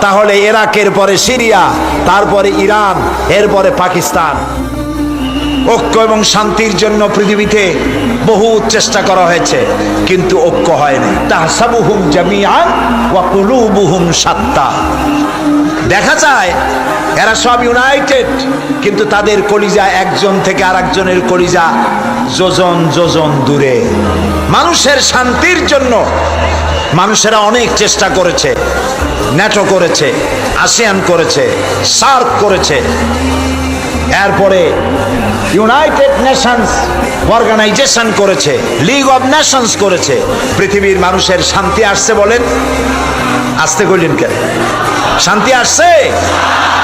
তাহলে ইরাকের পরে সিরিয়া, তারপরে ইরান, এরপরে পাকিস্তান। ঐক্য এবং শান্তির জন্য পৃথিবীতে বহু চেষ্টা করা হয়েছে, কিন্তু ঐক্য হয়নি। তাহসাবুহুম জামিআন ওয়া কুলুবুহুম শাত্তা। দেখা যায় এরা সব ইউনাইটেড, কিন্তু তাদের কলিজা একজন থেকে আরেকজনের কলিজা যোজন যোজন দূরে। মানুষের শান্তির জন্য মানুষেরা অনেক চেষ্টা করেছে, ন্যাটো করেছে, আসিয়ান করেছে, সার্ক করেছে, এরপরে ইউনাইটেড নেশনস অর্গানাইজেশন করেছে, লিগ অব নেশনস করেছে। পৃথিবীর মানুষের শান্তি আসছে বলেন? আসতে কইলেন কেন? শান্তি আসছে?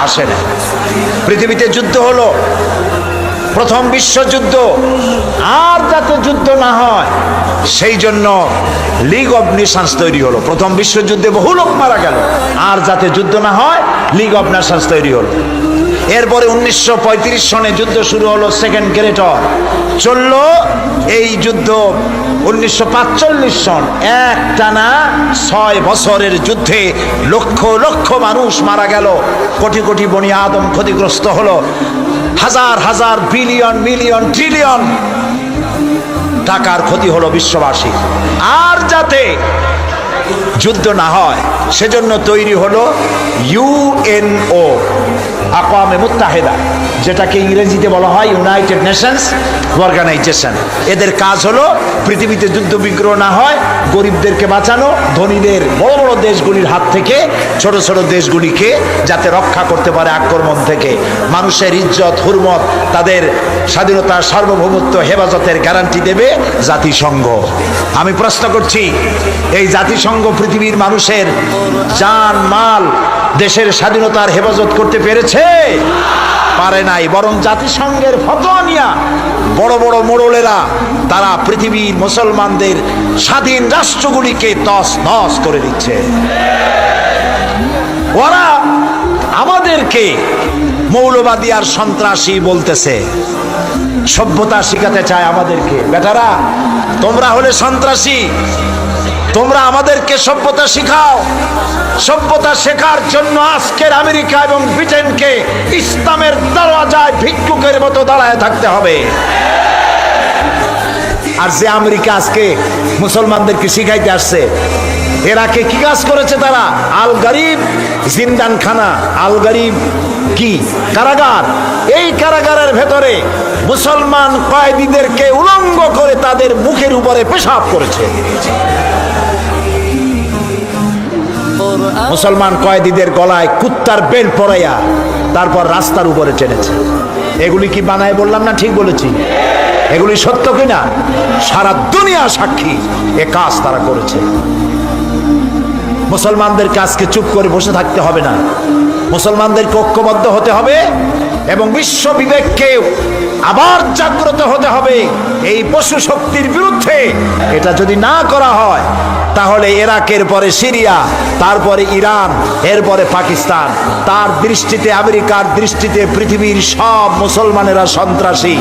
আসে না। পৃথিবীতে যুদ্ধ হলো, প্রথম বিশ্বযুদ্ধ, আর যাতে যুদ্ধ না হয় সেই জন্য লিগ অব নেশনস তৈরি হলো। প্রথম বিশ্বযুদ্ধে বহু লোক মারা গেল, আর যাতে যুদ্ধ না হয় লিগ অব নেশনস তৈরি হলো। এরপরে 1935 সনে যুদ্ধ শুরু হলো, সেকেন্ড গ্রেট ওয়ার চলল। এই যুদ্ধ 1945 সন, একটানা 6 বছরের যুদ্ধে লক্ষ লক্ষ মানুষ মারা গেল, কোটি কোটি বনি আদম ক্ষতিগ্রস্ত হলো, হাজার হাজার বিলিয়ন মিলিয়ন ট্রিলিয়ন টাকার ক্ষতি হলো বিশ্ববাসী। আর যাতে যুদ্ধ না হয় সেজন্য তৈরি হলো ইউএনও, আকওয়ামে মুত্তাহিদা, যেটাকে ইংরেজিতে বলা হয় ইউনাইটেড নেশনস অর্গানাইজেশন। এদের কাজ হলো পৃথিবীতে যুদ্ধ বিগ্রহ না হয়, গরিবদেরকে বাঁচানো, ধনীদের বড় বড় দেশগুলির হাত থেকে ছোট ছোট দেশগুলিকে যাতে রক্ষা করতে পারে আক্রমণ থেকে। মানুষের ইজ্জত হুরমত, তাদের স্বাধীনতা সার্বভৌমত্ব হেফাজতের গ্যারান্টি দেবে জাতিসংঘ। আমি প্রশ্ন করছি, এই জাতিসংঘ পৃথিবীর মানুষের জান মাল, দেশের স্বাধীনতার হেফাজত করতে পেরেছে? পারে নাই। বরং জাতিসংঘের ফতোয়া নিয়া বড় বড় মোড়লেরা তারা পৃথিবীর মুসলমানদের স্বাধীন রাষ্ট্রগুলিকে তছ নছ করে দিচ্ছে। ওরা আমাদেরকে মৌলবাদী আর সন্ত্রাসী বলতেছে, সভ্যতা শিখাতে চায় আমাদেরকে। বেটারা, তোমরা হলে সন্ত্রাসী, তোমরা আমাদেরকে সভ্যতা শিখাও। সভ্যতা শেখার জন্য আজকের আমেরিকা এবং ব্রিটেনকে ইসলামের দরওয়াজায় ভিক্ষুকের মতো দাঁড়ায় থাকতে হবে। আর যে আমেরিকা আজকে মুসলমানদেরকে শিখাইতে আসছে, এরাকে কি কাজ করেছে তারা? আল গরিব জিন্দানখানা। আল গরিব কি? কারাগার। এই কারাগারের ভেতরে মুসলমান কয়েদিদেরকে উলঙ্গ করে তাদের মুখের উপরে পেশাব করেছে। মুসলমান কয়েদিদের গলায় কুত্তার বেল্ট পরাইয়া তারপর রাস্তার উপরে টেনেছে। এগুলি কি বানায় বললাম না? ঠিক বলেছি। এগুলি সত্য কিনা? সারা দুনিয়া সাক্ষী, এ কাজ তারা করেছে। মুসলমানদেরকে আজকে চুপ করে বসে থাকতে হবে না, মুসলমানদেরকে ঐক্যবদ্ধ হতে হবে এবং বিশ্ব বিবেককে আবার জাগ্রত হতে হবে এই পশু শক্তির বিরুদ্ধে। এটা যদি না করা হয় তাহলে ইরাকের পরে সিরিয়া, তারপরে ইরান, এরপরে পাকিস্তান, তার দৃষ্টিতে আমেরিকার দৃষ্টিতে পৃথিবীর সব মুসলমানেরা সন্ত্রাসী।